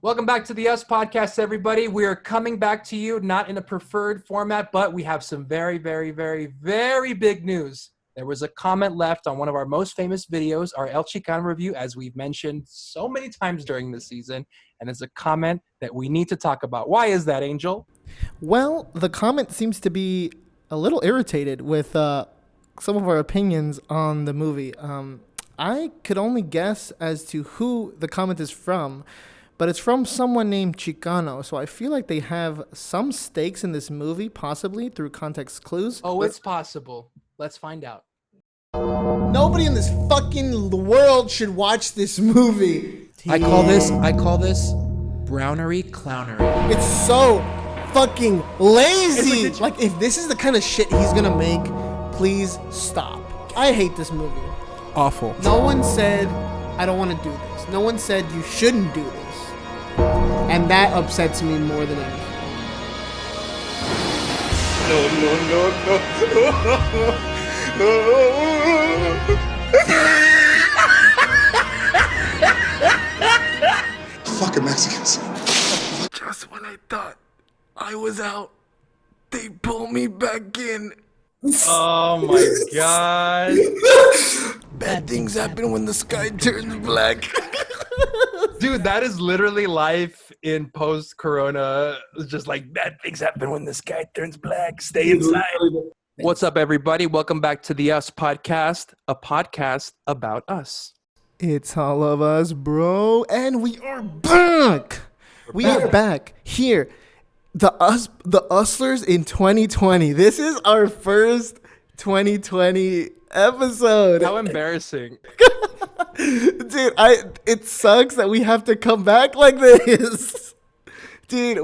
Welcome back to the Us Podcast, everybody. We are coming back to you, not in a preferred format, but we have some very, very, very, very big news. There was a comment left on one of our most famous videos, our El Chicano review, as we've mentioned so many times during the season, and it's a comment that we need to talk about. Why is that, Angel? Well, the comment seems to be a little irritated with some of our opinions on the movie. I could only guess as to who the comment is from, but it's from someone named Chicano, so I feel like they have some stakes in this movie, possibly through context clues. Oh, it's possible. Let's find out. Nobody in this fucking world should watch this movie. I call this brownery clownery. It's so fucking lazy. Like, if this is the kind of shit he's gonna make, please stop. I hate this movie. Awful. No one said, I don't want to do this. No one said you shouldn't do this. And that upsets me more than anything. Fucking Mexicans. Just when I thought I was out, they pull me back in. Oh my God. Bad things happen when the sky turns black. Dude, that is literally life in post-corona. It's just like, bad things happen when the sky turns black. Stay inside. What's up, everybody? Welcome back to the Us Podcast, a podcast about us. It's all of us, bro, and we are back. We are back here. The Ustlers in 2020. This is our first 2020 episode. How embarrassing. Dude, it sucks that we have to come back like this. Dude,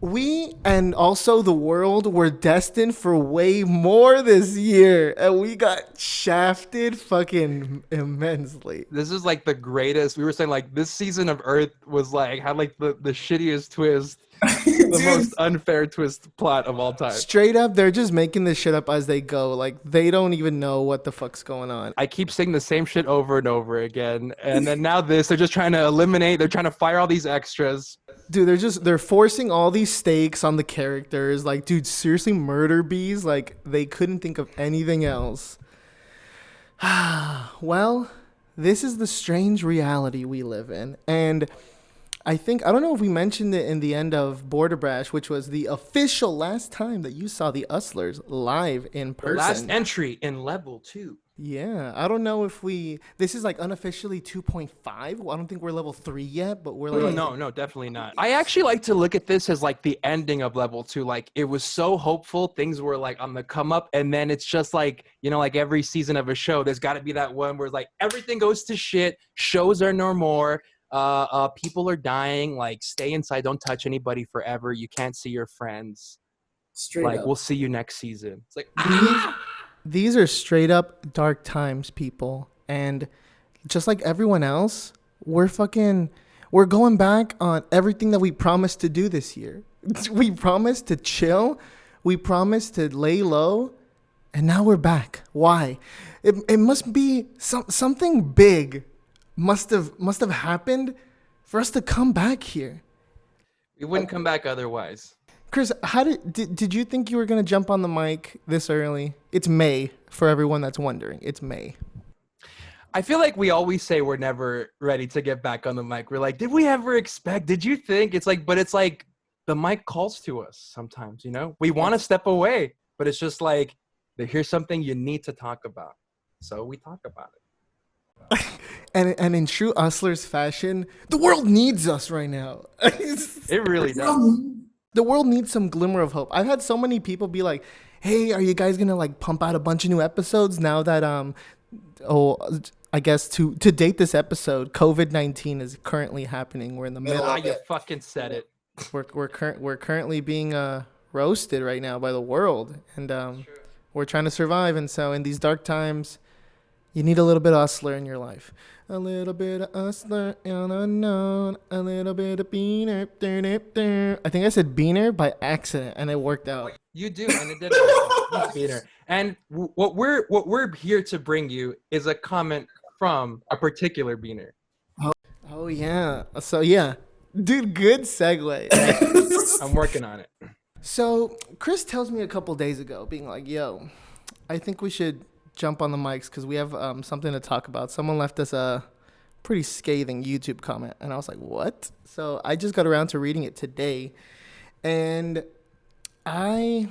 we and also the world were destined for way more this year, and we got shafted fucking immensely. This is like the greatest. We were saying like this season of Earth was like had like the shittiest twist, the most unfair twist plot of all time. Straight up, they're just making this shit up as they go. Like, they don't even know what the fuck's going on. I keep saying the same shit over and over again, and then now they're just trying to eliminate. They're trying to fire all these extras. Dude, they're forcing all these stakes on the characters. Like, dude, seriously, murder bees? Like, they couldn't think of anything else. Well, this is the strange reality we live in. And I don't know if we mentioned it in the end of Border Brash, which was the official last time that you saw the Ustlers live in person. Last entry in level 2. Yeah, I don't know if this is like unofficially 2.5. Well, I don't think we're level 3 yet, but we're like... No, definitely not. I actually like to look at this as like the ending of level 2. Like, it was so hopeful. Things were like on the come up. And then it's just like, you know, like every season of a show, there's got to be that one where like everything goes to shit. Shows are no more. People are dying. Like, stay inside. Don't touch anybody forever. You can't see your friends. Straight like, up. we'll see you next season. It's like, These are straight up dark times, people. And just like everyone else, we're going back on everything that we promised to do this year. We promised to chill. We promised to lay low. And now we're back. Why? It must be something big must have happened for us to come back here. we wouldn't come back otherwise. Chris, how did you think you were going to jump on the mic this early? It's May, for everyone that's wondering. It's May. I feel like we always say we're never ready to get back on the mic. We're like, did we ever expect? Did you think? But it's like the mic calls to us sometimes, you know? We want to step away, but it's just like, here's something you need to talk about. So we talk about it. And in true Ustlers fashion, the world needs us right now. It really does. The world needs some glimmer of hope. I've had so many people be like, hey, are you guys going to like pump out a bunch of new episodes now that, I guess to date this episode, COVID-19 is currently happening. We're in the middle of You it. fucking said it. We're currently being roasted right now by the world. And we're trying to survive. And so in these dark times, you need a little bit of Ustler in your life. A little bit of Ustler and unknown. A little bit of Beaner. I think I said Beaner by accident, and it worked out. You do, and it did. Peter. And what we're here to bring you is a comment from a particular beaner. Oh Oh yeah. So yeah, dude, good segue. I'm working on it. So Chris tells me a couple days ago, being like, "Yo, I think we should jump on the mics because we have something to talk about." Someone left us a pretty scathing YouTube comment, and I was like, "What?" So I just got around to reading it today, and I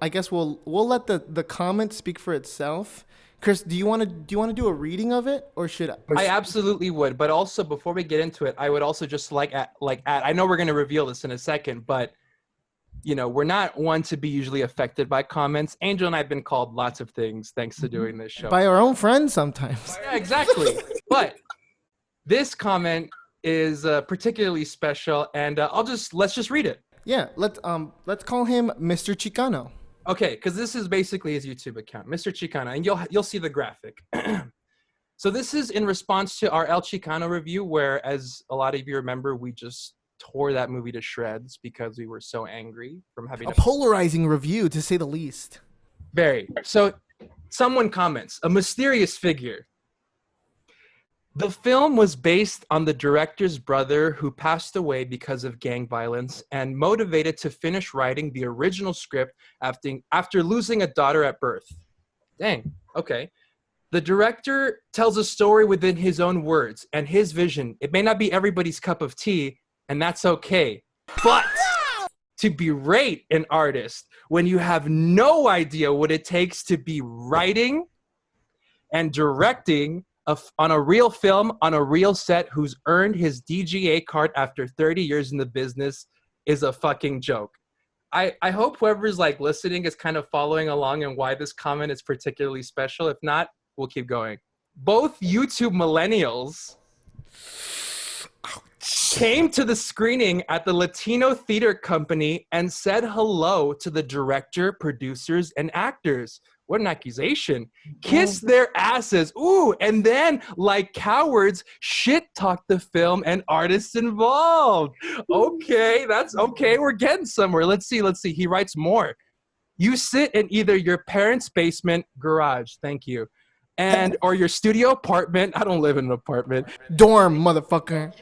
guess we'll let the comment speak for itself. Chris, do you want to do a reading of it, or should I? I absolutely would, but also before we get into it, I would also just add. I know we're going to reveal this in a second, but we're not one to be usually affected by comments. Angel and I have been called lots of things thanks to doing this show. By our own friends sometimes. Yeah, exactly. But this comment is particularly special, and let's just read it. Yeah, let's call him Mr. Chicano. Okay, because this is basically his YouTube account, Mr. Chicano, and you'll see the graphic. So this is in response to our El Chicano review, where, as a lot of you remember, we just tore that movie to shreds because we were so angry from having A polarizing review, to say the least. Very. So someone comments, a mysterious figure. The film was based on the director's brother who passed away because of gang violence and motivated to finish writing the original script after losing a daughter at birth. Dang, okay. The director tells a story within his own words and his vision. It may not be everybody's cup of tea, and that's okay. But to berate an artist when you have no idea what it takes to be writing and directing on a real film, on a real set, who's earned his DGA card after 30 years in the business is a fucking joke. I hope whoever's listening is kind of following along and why this comment is particularly special. If not, we'll keep going. Both YouTube millennials came to the screening at the Latino Theater Company and said hello to the director, producers, and actors. What an accusation. Kiss their asses. Ooh, and then, like cowards, shit talk the film and artists involved. Okay, that's okay. We're getting somewhere. Let's see. He writes more. You sit in either your parents' basement, garage, thank you, or your studio apartment. I don't live in an apartment. Dorm, motherfucker.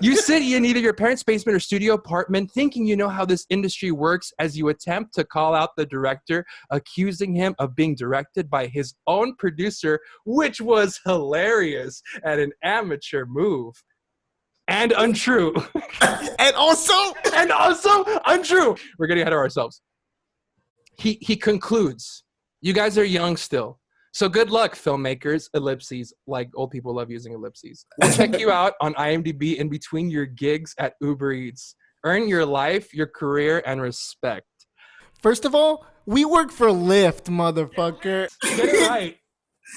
You sit in either your parents' basement or studio apartment thinking you know how this industry works as you attempt to call out the director, accusing him of being directed by his own producer, which was hilarious and an amateur move. And untrue. And also untrue. We're getting ahead of ourselves. He concludes, you guys are young still. So good luck, filmmakers, ellipses, like old people love using ellipses. We'll check you out on IMDb in between your gigs at Uber Eats. Earn your life, your career, and respect. First of all, we work for Lyft, motherfucker. Get it right.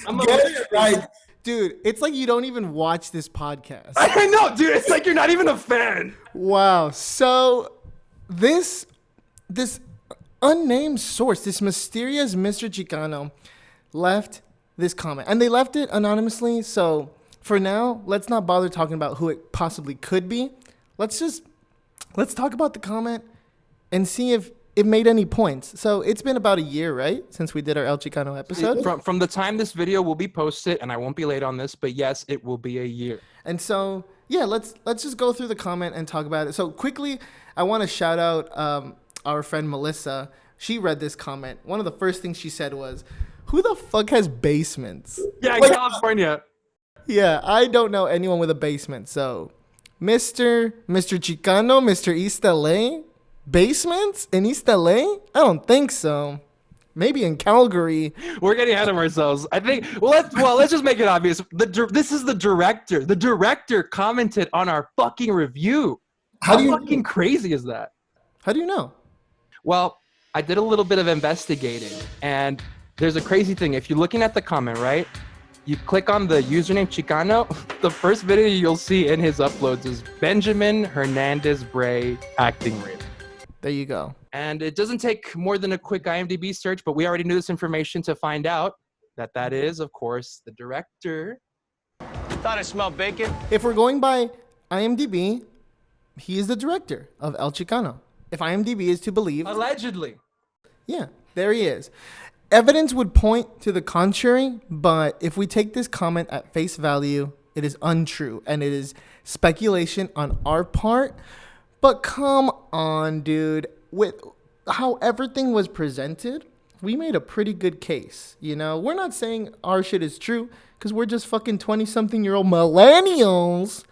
Get it right. Dude, it's like you don't even watch this podcast. I know, dude. It's like you're not even a fan. Wow. So this unnamed source, this mysterious Mr. Chicano, left this comment, and they left it anonymously. So for now, let's not bother talking about who it possibly could be. Let's talk about the comment and see if it made any points. So it's been about a year, right, since we did our El Chicano episode. From the time this video will be posted, and I won't be late on this, but yes, it will be a year. And so yeah, let's just go through the comment and talk about it. So quickly, I want to shout out our friend Melissa. She read this comment. One of the first things she said was, who the fuck has basements? Yeah, in California. Yeah, I don't know anyone with a basement. So, Mr. Chicano, Mr. East LA, basements in East LA? I don't think so. Maybe in Calgary. We're getting ahead of ourselves. I think. Let's just make it obvious. This is the director. The director commented on our fucking review. How fucking crazy is that? How do you know? Well, I did a little bit of investigating, and there's a crazy thing. If you're looking at the comment, right, you click on the username Chicano, the first video you'll see in his uploads is Benjamin Hernandez Bray acting rate. There you go. And it doesn't take more than a quick IMDb search, but we already knew this information to find out that is, of course, the director. Thought I smelled bacon. If we're going by IMDb, he is the director of El Chicano. If IMDb is to believe. Allegedly. Yeah, there he is. Evidence would point to the contrary, but if we take this comment at face value, it is untrue, and it is speculation on our part. But come on, dude. With how everything was presented, we made a pretty good case. You know, we're not saying our shit is true because we're just fucking 20-something-year-old millennials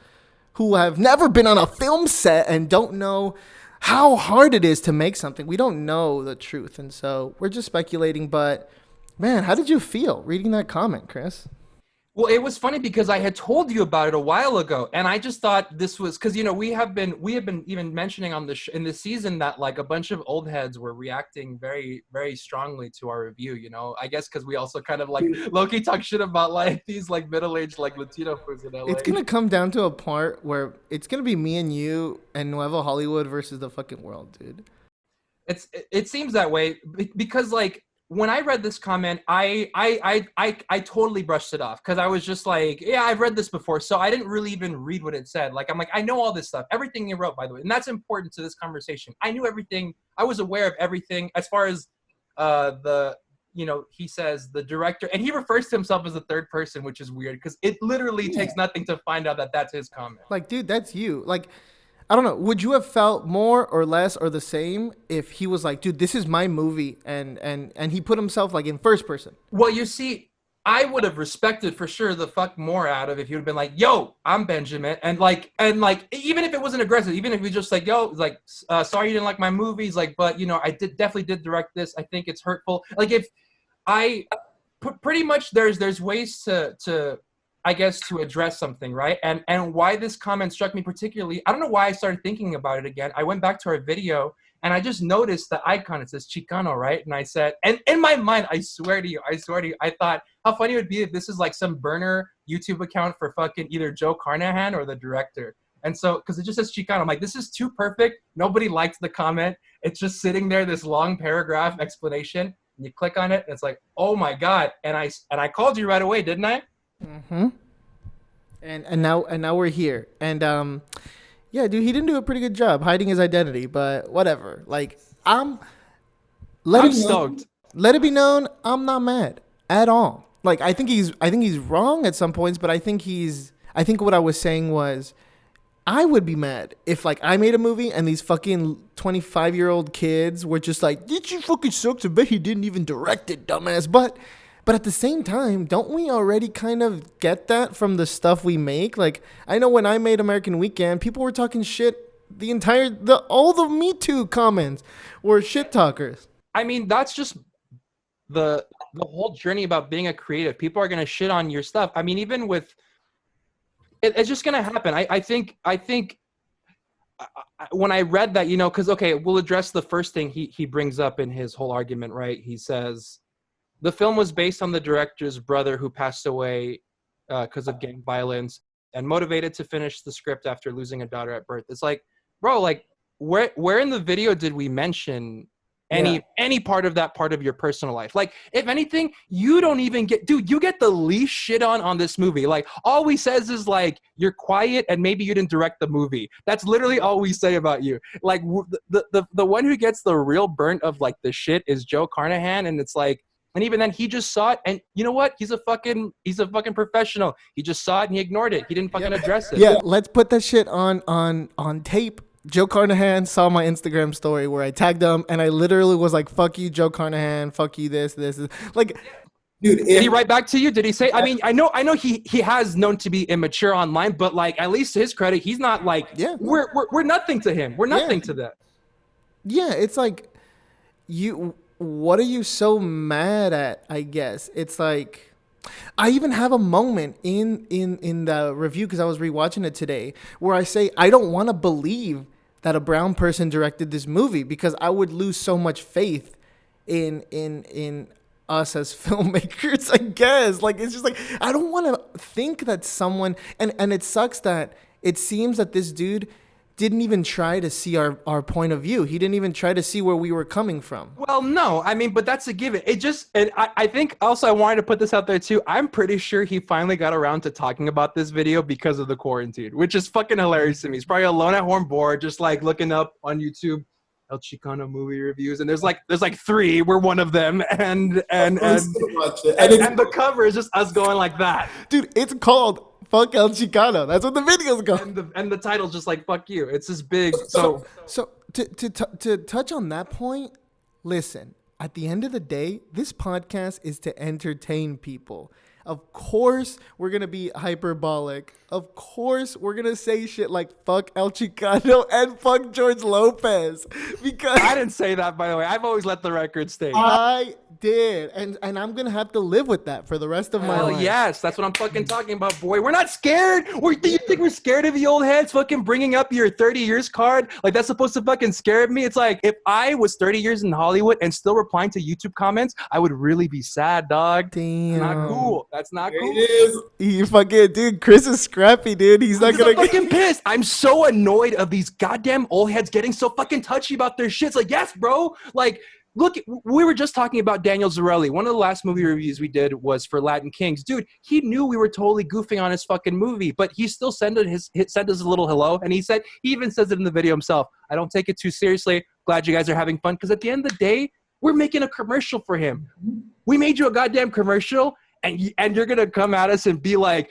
who have never been on a film set and don't know how hard it is to make something. We don't know the truth. And so we're just speculating. But, man, how did you feel reading that comment, Chris? Well, it was funny because I had told you about it a while ago, and I just thought this was because we have been even mentioning on in this season that like a bunch of old heads were reacting very, very strongly to our review. I guess because we also kind of like low-key talk shit about like these like middle-aged like Latino folks in LA. It's gonna come down to a part where it's gonna be me and you and Nuevo Hollywood versus the fucking world, dude. It seems that way because like. When I read this comment, I totally brushed it off because I was just like, yeah, I've read this before. So I didn't really even read what it said. Like, I'm like, I know all this stuff, everything you wrote, by the way. And that's important to this conversation. I knew everything. I was aware of everything as far as he says the director, and he refers to himself as the third person, which is weird because it literally takes nothing to find out that that's his comment. Like, dude, that's you. Like, I don't know. Would you have felt more or less or the same if he was like, dude, this is my movie, and he put himself like in first person? Well, you see, I would have respected for sure the fuck more out of if he would have been like, yo, I'm Benjamin, and like even if it wasn't aggressive, even if he just like, yo, like, sorry you didn't like my movies, like, but I definitely did direct this. I think it's hurtful. Like if I pretty much there's ways to I guess to address something, right? And why this comment struck me particularly, I don't know why I started thinking about it again. I went back to our video and I just noticed the icon. It says Chicano, right? And I said, and in my mind, I swear to you, I thought how funny it would be if this is like some burner YouTube account for fucking either Joe Carnahan or the director. And so, because it just says Chicano, I'm like, this is too perfect. Nobody liked the comment. It's just sitting there, this long paragraph explanation. And you click on it, and it's like, oh my God. And I called you right away, didn't I? Mm-hmm. And now we're here. And yeah, dude, he didn't do a pretty good job hiding his identity, but whatever. Like I'm stoked. Let it be known, I'm not mad at all. Like I think he's wrong at some points, but I think what I was saying was I would be mad if like I made a movie and these fucking 25-year-old kids were just like, did you fucking suck? I bet he didn't even direct it, dumbass. But at the same time, don't we already kind of get that from the stuff we make? Like, I know when I made American Weekend, people were talking shit. All the Me Too comments were shit talkers. I mean, that's just the whole journey about being a creative. People are going to shit on your stuff. I mean, even with it's just going to happen. I think when I read that, because, okay, we'll address the first thing he brings up in his whole argument, right? He says, the film was based on the director's brother who passed away because of gang violence and motivated to finish the script after losing a daughter at birth. It's like, bro, like where in the video did we mention any part of that part of your personal life? Like, if anything, you don't even you get the least shit on this movie. Like, all we says is like, you're quiet and maybe you didn't direct the movie. That's literally all we say about you. Like the one who gets the real burnt of like the shit is Joe Carnahan. And it's like, and even then, he just saw it, and you know what? He's a fucking professional. He just saw it and he ignored it. He didn't fucking address it. Yeah, let's put that shit on tape. Joe Carnahan saw my Instagram story where I tagged him, and I literally was like, "Fuck you, Joe Carnahan. Fuck you, this." Like, dude, did he write back to you? Did he say? I mean, I know he has known to be immature online, but like, at least to his credit, he's not like, we're nothing to him. We're nothing to that. Yeah, it's like you. What are you so mad at? I guess it's like I even have a moment in the review because I was rewatching it today where I say I don't want to believe that a brown person directed this movie because I would lose so much faith in us as filmmakers. I guess like it's just like I don't want to think that someone and it sucks that it seems that this dude didn't even try to see our point of view. He didn't even try to see where we were coming from. Well, no, I mean, but that's a given. And I think also I wanted to put this out there too. I'm pretty sure he finally got around to talking about this video because of the quarantine, which is fucking hilarious to me. He's probably alone at home bored, just like looking up on YouTube El Chicano movie reviews, and there's like 3. We're one of them, and the cover is just us going like that. Dude, it's called Fuck El Chicano. That's what the video's called. And the title's just like fuck you. It's this big. So So to touch on that point, listen. At the end of the day, this podcast is to entertain people. Of course, we're gonna be hyperbolic. Of course, we're gonna say shit like "fuck El Chicano" and "fuck George Lopez," because I didn't say that, by the way. I've always let the record state. I did, and I'm gonna have to live with that for the rest of my Hell life. yes, that's what I'm fucking talking about, boy. We're not scared. Do you think we're scared of the old heads fucking bringing up your 30 years card? Like that's supposed to fucking scare me? It's like if I was 30 years in Hollywood and still replying to YouTube comments, I would really be sad, dog. Damn. Not cool. That's not cool. You fucking dude. Chris is scrappy, dude. He's not Because gonna I'm fucking pissed. I'm so annoyed of these goddamn old heads getting so fucking touchy about their shit. It's like, yes, bro. Like, look, we were just talking about Daniel Zarelli. One of the last movie reviews we did was for Latin Kings. Dude, he knew we were totally goofing on his fucking movie, but he still sent us a little hello. And he even says it in the video himself. I don't take it too seriously. Glad you guys are having fun. Because at the end of the day, we're making a commercial for him. We made you a goddamn commercial. And you're going to come at us and be like,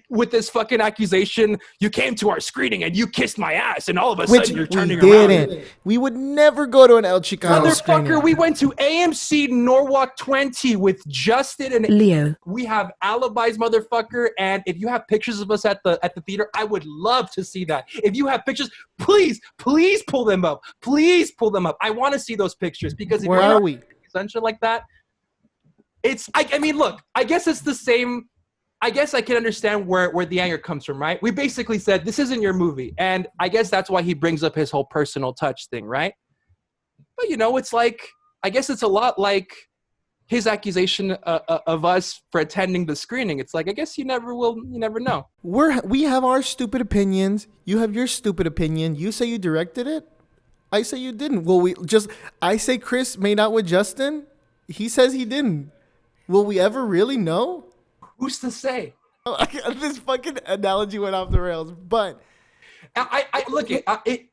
with this fucking accusation, you came to our screening and you kissed my ass, and all of a sudden you're turning around. We would never go to an El Chicano screening. Motherfucker, we went to AMC Norwalk 20 with Justin and Leo. We have alibis, motherfucker. And if you have pictures of us at the theater, I would love to see that. If you have pictures, please pull them up. Please pull them up. I want to see those pictures because if Where are we? Shit like that. I mean, look, I guess it's the same. I guess I can understand where the anger comes from, right? We basically said, this isn't your movie. And I guess that's why he brings up his whole personal touch thing, right? But, it's like, I guess it's a lot like his accusation of us for attending the screening. It's like, I guess you never know. We have our stupid opinions. You have your stupid opinion. You say you directed it. I say you didn't. I say Chris made out with Justin. He says he didn't. Will we ever really know? Who's to say? This fucking analogy went off the rails, but I look at it.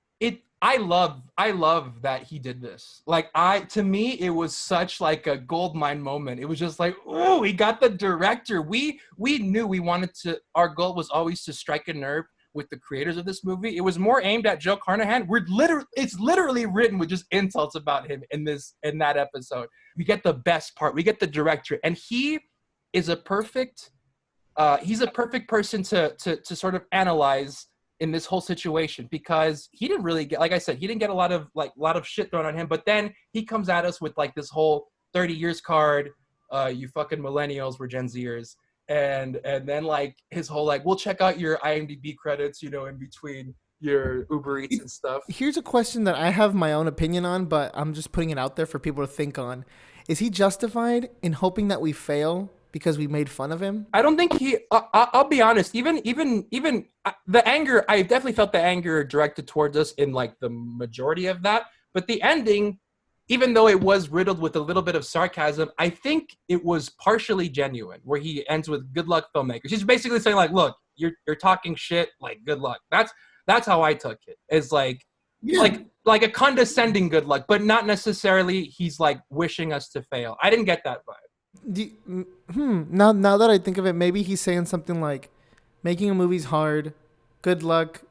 I love that he did this. Like to me, it was such like a gold mine moment. It was just like, oh, he got the director. We knew we wanted to. Our goal was always to strike a nerve with the creators of this movie. It was more aimed at Joe Carnahan. It's literally written with just insults about him in that episode. We get the best part. We get the director, and he is he's a perfect person to sort of analyze in this whole situation, because he didn't really get, like I said, he didn't get a lot of shit thrown on him, but then he comes at us with like this whole 30 years card, you fucking millennials, we're Gen Zers, and then like his whole like, we'll check out your IMDb credits, in between your Uber Eats and stuff. Here's a question that I have my own opinion on, but I'm just putting it out there for people to think on. Is he justified in hoping that we fail because we made fun of him? I don't think I'll be honest, even the anger, I definitely felt the anger directed towards us in like the majority of that, but the ending, even though it was riddled with a little bit of sarcasm, I think it was partially genuine, where he ends with "good luck, filmmakers." He's basically saying like, look, you're talking shit, like good luck. That's how I took it. It's like, yeah. like a condescending good luck, but not necessarily he's like wishing us to fail. I didn't get that vibe. Now that I think of it, maybe he's saying something like, making a movie's hard. Good luck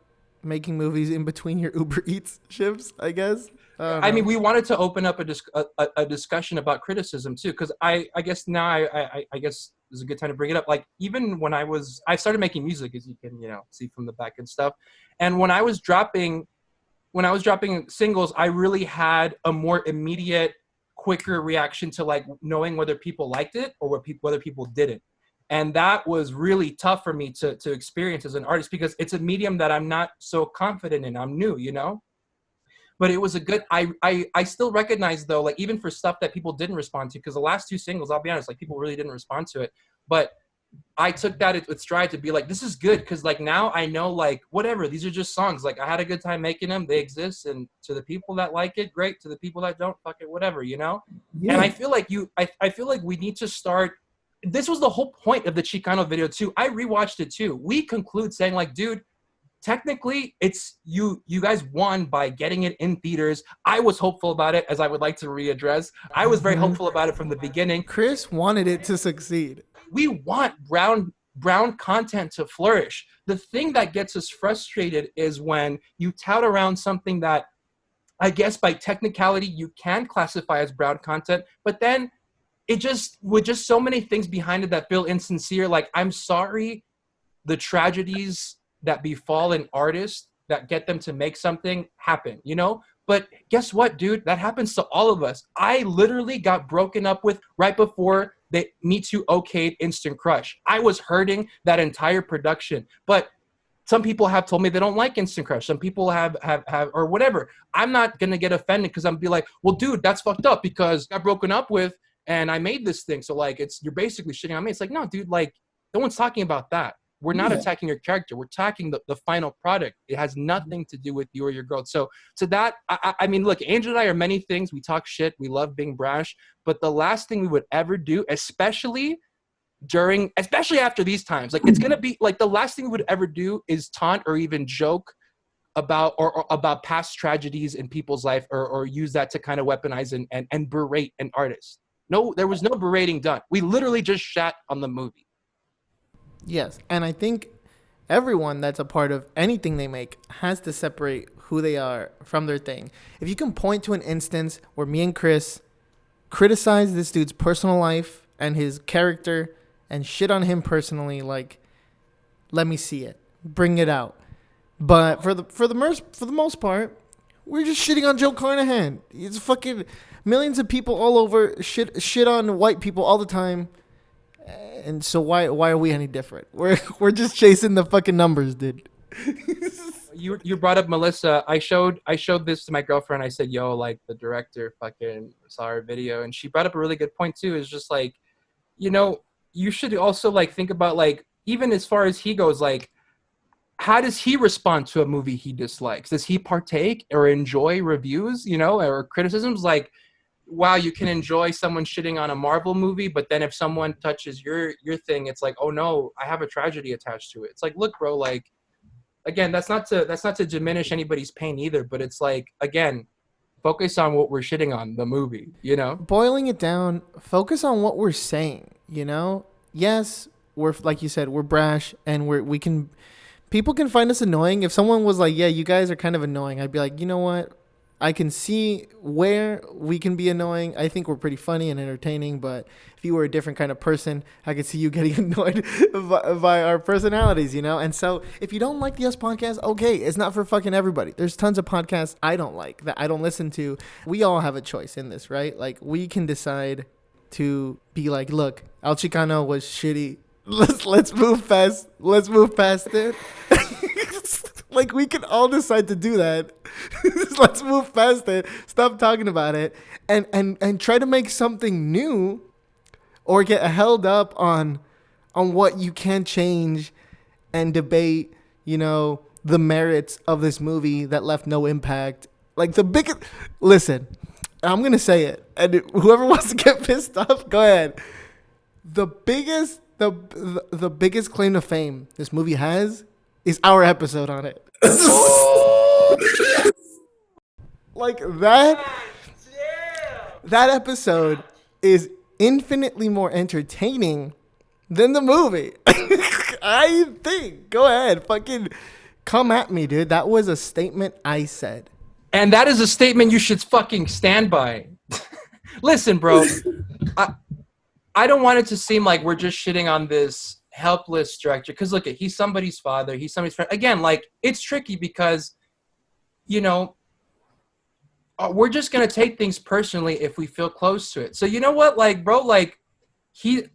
making movies in between your Uber Eats shifts, I guess. I mean, we wanted to open up a discussion about criticism too, because I guess now I guess is a good time to bring it up. Like even when I started making music, as you can see from the back and stuff, and when I was dropping singles, I really had a more immediate, quicker reaction to like knowing whether people liked it or whether people didn't. And that was really tough for me to experience as an artist, because it's a medium that I'm not so confident in. I'm new, But it was a good, I still recognize though, like even for stuff that people didn't respond to, because the last two singles, I'll be honest, like people really didn't respond to it. But I took that with stride to be like, this is good, because like now I know like whatever, these are just songs. Like I had a good time making them, they exist, and to the people that like it, great. To the people that don't, fuck it, whatever, Yeah. And I feel like I feel like we need to start. This was the whole point of the Chicano video too. I rewatched it too. We conclude saying like, dude, technically it's you guys won by getting it in theaters. I was hopeful about it, as I would like to readdress. I was very hopeful about it from the beginning. Chris wanted it to succeed. We want brown brown content to flourish. The thing that gets us frustrated is when you tout around something that I guess by technicality you can classify as brown content, but then it just with just so many things behind it that feel insincere. Like, I'm sorry, the tragedies that befall an artist that get them to make something happen, you know? But guess what, dude? That happens to all of us. I literally got broken up with right before they Me Too okayed Instant Crush. I was hurting that entire production. But some people have told me they don't like Instant Crush. Some people have or whatever. I'm not going to get offended because I'm be like, well, dude, that's fucked up because I got broken up with and I made this thing. So, like, you're basically shitting on me. It's like, no, dude, like, no one's talking about that. We're not attacking your character. We're attacking the final product. It has nothing to do with you or your growth. So to that, I mean, look, Angel and I are many things. We talk shit. We love being brash. But the last thing we would ever do, especially after these times, like, it's going to be like the last thing we would ever do is taunt or even joke about or about past tragedies in people's life or use that to kind of weaponize and berate an artist. No, there was no berating done. We literally just shat on the movie. Yes, and I think everyone that's a part of anything they make has to separate who they are from their thing. If you can point to an instance where me and Chris criticize this dude's personal life and his character and shit on him personally, like, let me see it. Bring it out. But for the most part, we're just shitting on Joe Carnahan. It's fucking millions of people all over shit on white people all the time. And so why are we any different? We're just chasing the fucking numbers, dude. You brought up Melissa. I showed this to my girlfriend. I said, yo, like, the director fucking saw our video, and she brought up a really good point too. Is just like, you know, you should also like think about, like, even as far as he goes, like, how does he respond to a movie he dislikes? Does he partake or enjoy reviews, you know, or criticisms? Like, wow, you can enjoy someone shitting on a Marvel movie, but then if someone touches your thing, it's like, oh no, I have a tragedy attached to it. It's like, look, bro, like, again, that's not to diminish anybody's pain either, but it's like, again, focus on what we're shitting on, the movie, you know? Boiling it down, focus on what we're saying, you know? Yes, we're, like you said, we're brash and people can find us annoying. If someone was like, yeah, you guys are kind of annoying, I'd be like, you know what? I can see where we can be annoying. I think we're pretty funny and entertaining, but if you were a different kind of person, I could see you getting annoyed by our personalities, you know? And so if you don't like the Us podcast, okay, it's not for fucking everybody. There's tons of podcasts I don't like, that I don't listen to. We all have a choice in this, right? Like, we can decide to be like, look, El Chicano was shitty. Let's move past it. Like, we can all decide to do that. Let's move past it. Stop talking about it, and try to make something new, or get held up on what you can change, and debate, you know, the merits of this movie that left no impact. Like, listen, I'm gonna say it, and whoever wants to get pissed off, go ahead. The biggest claim to fame this movie has is our episode on it. Like, that episode is infinitely more entertaining than the movie. I think. Go ahead. Fucking come at me, dude. That was a statement I said. And that is a statement you should fucking stand by. Listen, bro. I don't want it to seem like we're just shitting on this helpless director, because look, he's somebody's father, he's somebody's friend. Again, like, it's tricky because, you know, we're just gonna take things personally if we feel close to it. So you know what, like, bro, like,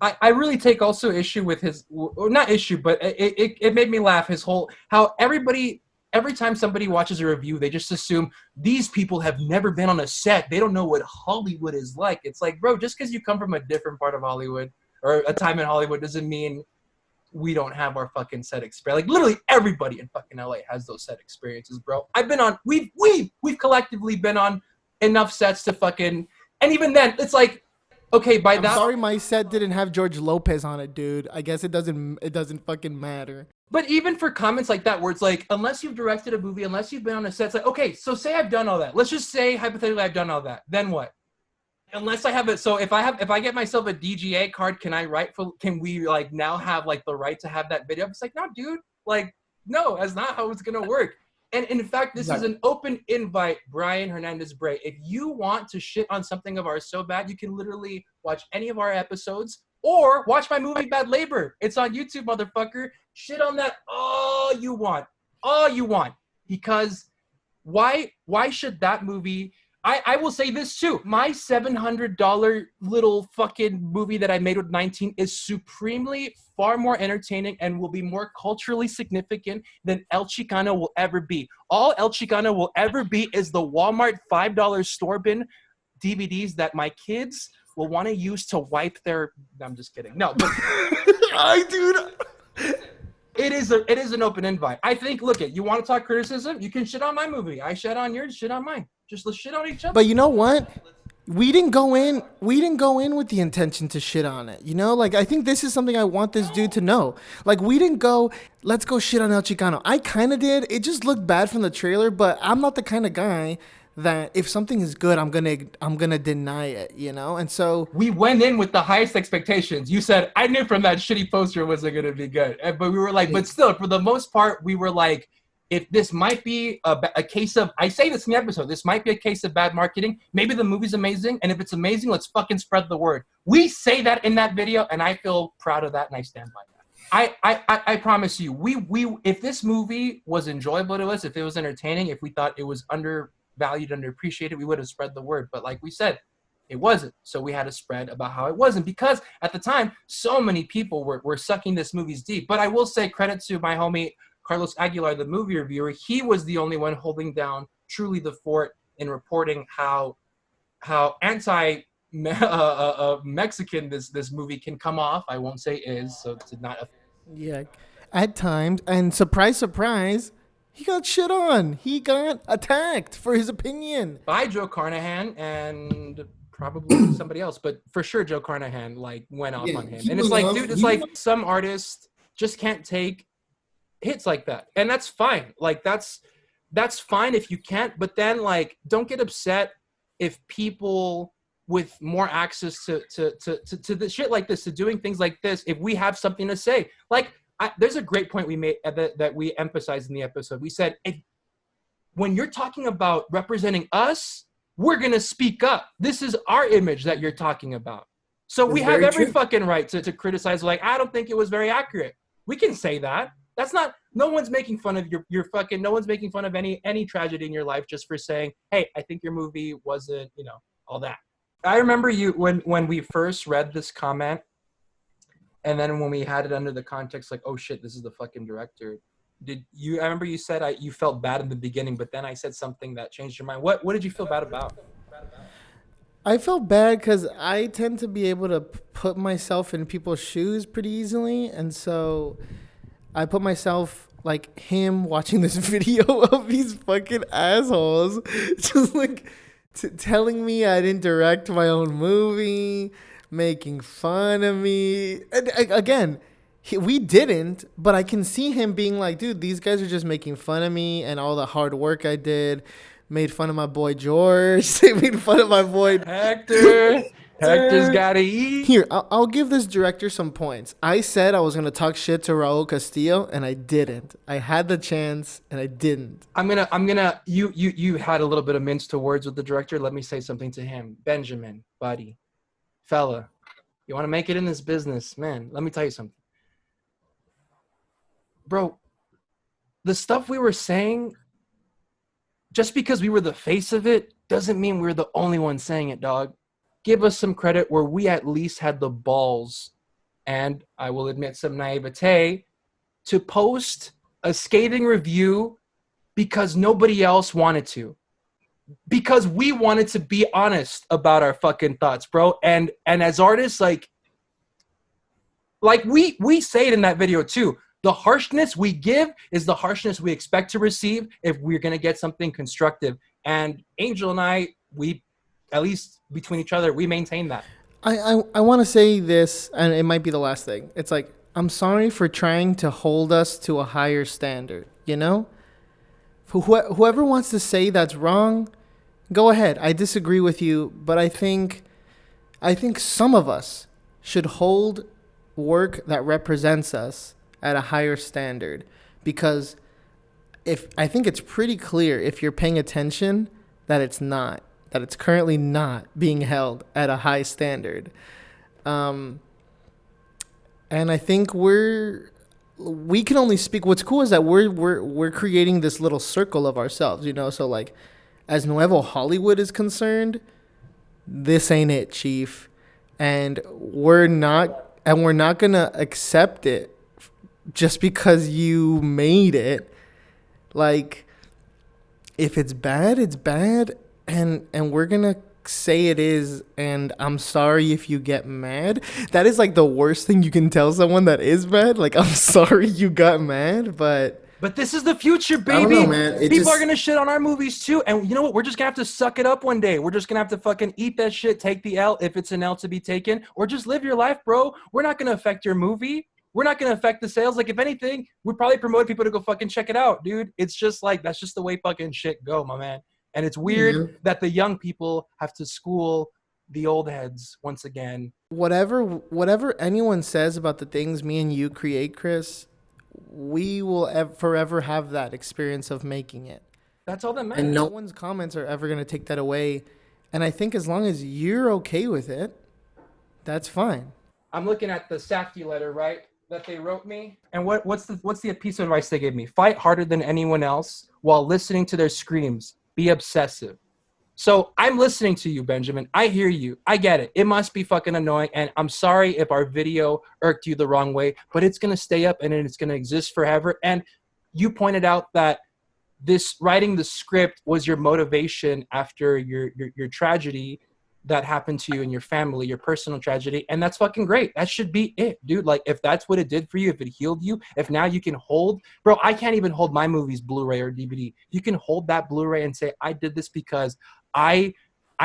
I really take also issue with his, or not issue, but it made me laugh, his whole, how every time somebody watches a review, they just assume these people have never been on a set, they don't know what Hollywood is like. It's like, bro, just because you come from a different part of Hollywood or a time in Hollywood doesn't mean we don't have our fucking set experience. Like, literally everybody in fucking LA has those set experiences, bro. We've collectively been on enough sets to fucking, and even then, it's like, okay, I'm sorry my set didn't have George Lopez on it, dude. I guess it doesn't fucking matter. But even for comments like that, where it's like, unless you've directed a movie, unless you've been on a set, it's like, okay, so say I've done all that. Let's just say, hypothetically, I've done all that. Then what? Unless I have it. So if I get myself a DGA card, can we like now have like the right to have that video? It's like, no, dude, like, no, that's not how it's gonna work. And in fact, this is an open invite, Brian Hernandez Bray. If you want to shit on something of ours so bad, you can literally watch any of our episodes or watch my movie Bad Labor. It's on YouTube, motherfucker. Shit on that all you want. All you want. Because why should that movie... I will say this too. My $700 little fucking movie that I made with 19 is supremely far more entertaining and will be more culturally significant than El Chicano will ever be. All El Chicano will ever be is the Walmart $5 store bin DVDs that my kids will want to use to wipe their... I'm just kidding. No, but it is an open invite. I think, look, you want to talk criticism? You can shit on my movie. I shit on yours, shit on mine. Just let's shit on each other. But you know what? We didn't go in with the intention to shit on it. You know, like, I think this is something I want this dude to know. Like, we didn't go, let's go shit on El Chicano. I kind of did. It just looked bad from the trailer, but I'm not the kind of guy that if something is good, I'm gonna deny it, you know? And so we went in with the highest expectations. You said, I knew from that shitty poster it wasn't gonna be good. But we were like, but still, for the most part, we were like, if this might be a case of, I say this in the episode, this might be a case of bad marketing. Maybe the movie's amazing, and if it's amazing, let's fucking spread the word. We say that in that video, and I feel proud of that, and I stand by that. I promise you, we if this movie was enjoyable to us, if it was entertaining, if we thought it was undervalued, underappreciated, we would have spread the word. But like we said, it wasn't. So we had to spread about how it wasn't, because at the time, so many people were sucking this movie's deep. But I will say credit to my homie Carlos Aguilar, the movie reviewer. He was the only one holding down truly the fort in reporting how anti Mexican this movie can come off. I won't say is, so to not. Yeah, at times, and surprise, surprise, he got shit on. He got attacked for his opinion By Joe Carnahan and probably somebody else, but for sure Joe Carnahan like went off on him. And it's like, dude, it's like some artists just can't take hits like that, and that's fine. Like that's fine if you can't, but then like don't get upset if people with more access to the shit like this, to doing things like this, if we have something to say. Like there's a great point we made that we emphasized in the episode. We said, when you're talking about representing us, we're gonna speak up. This is our image that you're talking about, so we have every fucking right to criticize. Like, I don't think it was very accurate. We can say that. That's not, no one's making fun of your fucking, no one's making fun of any tragedy in your life just for saying, hey, I think your movie wasn't, all that. I remember you, when we first read this comment, and then when we had it under the context, like, oh shit, this is the fucking director. I remember you said you felt bad in the beginning, but then I said something that changed your mind. What did you feel bad about? I felt bad because I tend to be able to put myself in people's shoes pretty easily, and so I put myself, like him watching this video of these fucking assholes just like telling me I didn't direct my own movie, making fun of me. And again, we didn't, but I can see him being like, dude, these guys are just making fun of me and all the hard work I did. Made fun of my boy George. They made fun of my boy Hector. Hector's gotta eat. Here, I'll give this director some points. I said I was gonna talk shit to Raul Castillo, and I didn't. I had the chance, and I didn't. I'm gonna. You had a little bit of minced words with the director. Let me say something to him, Benjamin, buddy, fella. You want to make it in this business, man? Let me tell you something, bro. The stuff we were saying, just because we were the face of it, doesn't mean we're the only one saying it, dog. Give us some credit where we at least had the balls, and I will admit some naivete, to post a scathing review because nobody else wanted to. Because we wanted to be honest about our fucking thoughts, bro. And as artists, like we say it in that video too. The harshness we give is the harshness we expect to receive if we're going to get something constructive. And Angel and I, we, at least between each other, we maintain that. I want to say this, and it might be the last thing. It's like, I'm sorry for trying to hold us to a higher standard, you know? For whoever wants to say that's wrong, go ahead. I disagree with you, but I think I think some of us should hold work that represents us at a higher standard, because if I think it's pretty clear if you're paying attention that it's currently not being held at a high standard. And I think we can only speak. What's cool is that we're creating this little circle of ourselves, you know. So like, as Nuevo Hollywood is concerned, this ain't it, Chief, and we're not gonna accept it just because you made it. Like, if it's bad, it's bad, and we're gonna say it is, and I'm sorry if you get mad. That is like the worst thing you can tell someone that is mad. Like, I'm sorry you got mad, but this is the future, baby. I don't know, man. People are gonna shit on our movies too, and you know what? We're just gonna have to suck it up one day. We're just gonna have to fucking eat that shit, take the L if it's an L to be taken, or just live your life, bro. We're not gonna affect your movie. We're not gonna affect the sales. Like, if anything, we probably promote people to go fucking check it out, dude. It's just like, that's just the way fucking shit go, my man. And it's weird that the young people have to school the old heads once again. Whatever anyone says about the things me and you create, Chris, we will forever have that experience of making it. That's all that matters. And no one's comments are ever going to take that away. And I think as long as you're okay with it, that's fine. I'm looking at the Safdie letter, right, that they wrote me. And what's the piece of advice they gave me? Fight harder than anyone else while listening to their screams. Be obsessive. So I'm listening to you, Benjamin. I hear you. I get it. It must be fucking annoying. And I'm sorry if our video irked you the wrong way, but it's going to stay up and it's going to exist forever. And you pointed out that this writing the script was your motivation after your tragedy that happened to you and your family, your personal tragedy. And that's fucking great. That should be it, dude. Like, if that's what it did for you, if it healed you, if now you can hold, bro, I can't even hold my movies Blu-ray or DVD. You can hold that Blu-ray and say, I did this because I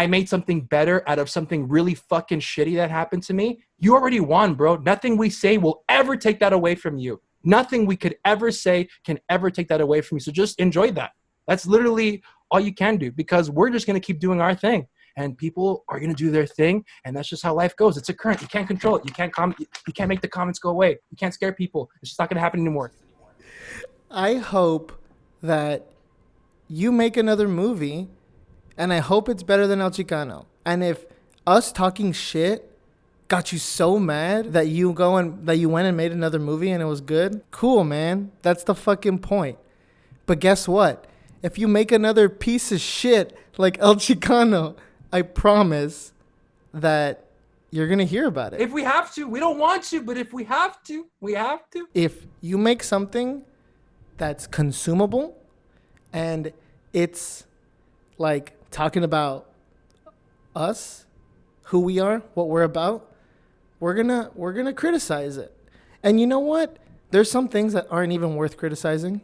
made something better out of something really fucking shitty that happened to me. You already won, bro. Nothing we say will ever take that away from you. Nothing we could ever say can ever take that away from you. So just enjoy that. That's literally all you can do, because we're just going to keep doing our thing. And people are going to do their thing, and that's just how life goes. It's a current. You can't control it. You can't make the comments go away. You can't scare people. It's just not going to happen anymore. I hope that you make another movie, and I hope it's better than El Chicano. And if us talking shit got you so mad that you went and made another movie and it was good, cool, man. That's the fucking point. But guess what? If you make another piece of shit like El Chicano, I promise that you're going to hear about it. If we have to. We don't want to, but if we have to, we have to. If you make something that's consumable and it's like talking about us, who we are, what we're about, we're going to criticize it. And you know what? There's some things that aren't even worth criticizing,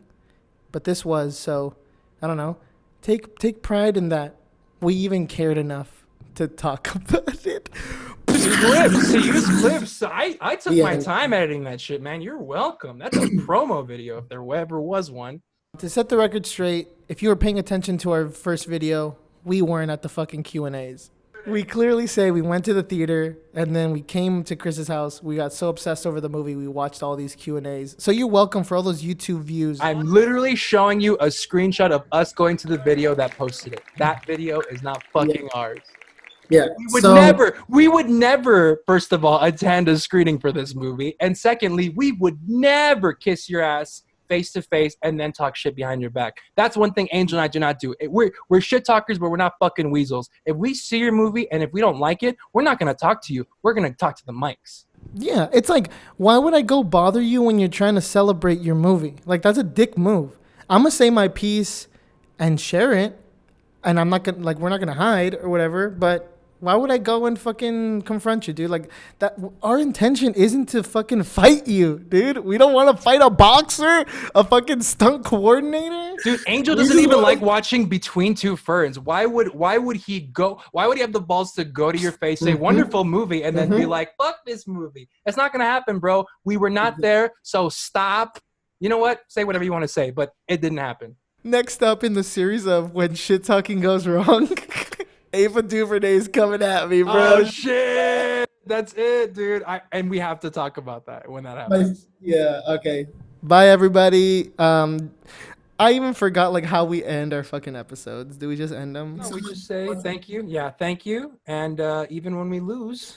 but this was, so I don't know. Take pride in that. We even cared enough to talk about it. Use clips. I took my time editing that shit, man. You're welcome. That's a promo video if there ever was one. To set the record straight, if you were paying attention to our first video, we weren't at the fucking Q&As. We clearly say we went to the theater and then we came to Chris's house. We got so obsessed over the movie, we watched all these Q&As. So you're welcome for all those YouTube views. I'm literally showing you a screenshot of us going to the video that posted it. That video is not fucking ours. Yeah. We would never, first of all, attend a screening for this movie. And secondly, we would never kiss your ass face to face and then talk shit behind your back. That's one thing Angel and I do not do. We're shit talkers, but we're not fucking weasels. If we see your movie and if we don't like it, we're not going to talk to you. We're going to talk to the mics. Yeah, it's like, why would I go bother you when you're trying to celebrate your movie? Like, that's a dick move. I'm going to say my piece and share it, and I'm not going to, like, we're not going to hide or whatever, but why would I go and fucking confront you, dude? Like, that, our intention isn't to fucking fight you, dude. We don't want to fight a boxer, a fucking stunt coordinator. Dude, Angel doesn't even like watching Between Two Ferns. Why would he have the balls to go to your face, say wonderful movie, and then be like, fuck this movie? It's not gonna happen, bro. We were not there, so stop. You know what? Say whatever you want to say, but it didn't happen. Next up in the series of when shit talking goes wrong. Ava DuVernay's coming at me, bro. Oh shit! That's it, dude. And we have to talk about that when that happens. Yeah. Okay. Bye, everybody. I even forgot like how we end our fucking episodes. Do we just end them? No, we just say thank you. Yeah, thank you. And even when we lose,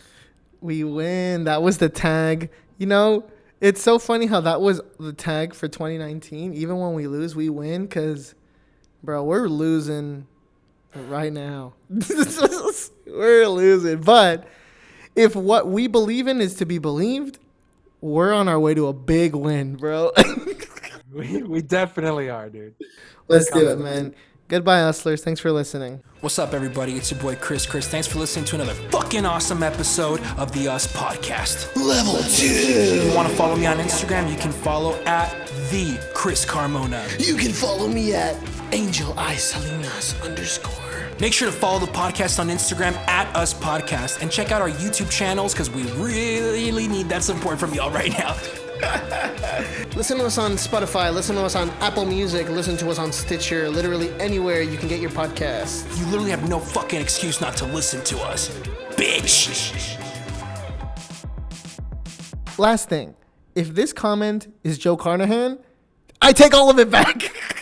We win. That was the tag. You know, it's so funny how that was the tag for 2019. Even when we lose, we win. Cause, bro, we're losing right now. We're losing. But if what we believe in is to be believed, we're on our way to a big win, bro. we definitely are, dude. Let's do it, man. Goodbye, Ustlers. Thanks for listening. What's up, everybody? It's your boy Chris. Thanks for listening to another fucking awesome episode of the Us Podcast. Level 2. If you want to follow me on Instagram, you can follow at the Chris Carmona. You can follow me at Angel I Salinas _. Make sure to follow the podcast on Instagram at Us Podcast and check out our YouTube channels because we really need that support from y'all right now. Listen to us on Spotify. Listen to us on Apple Music. Listen to us on Stitcher. Literally anywhere you can get your podcast. You literally have no fucking excuse not to listen to us, bitch. Last thing, if this comment is Joe Carnahan, I take all of it back.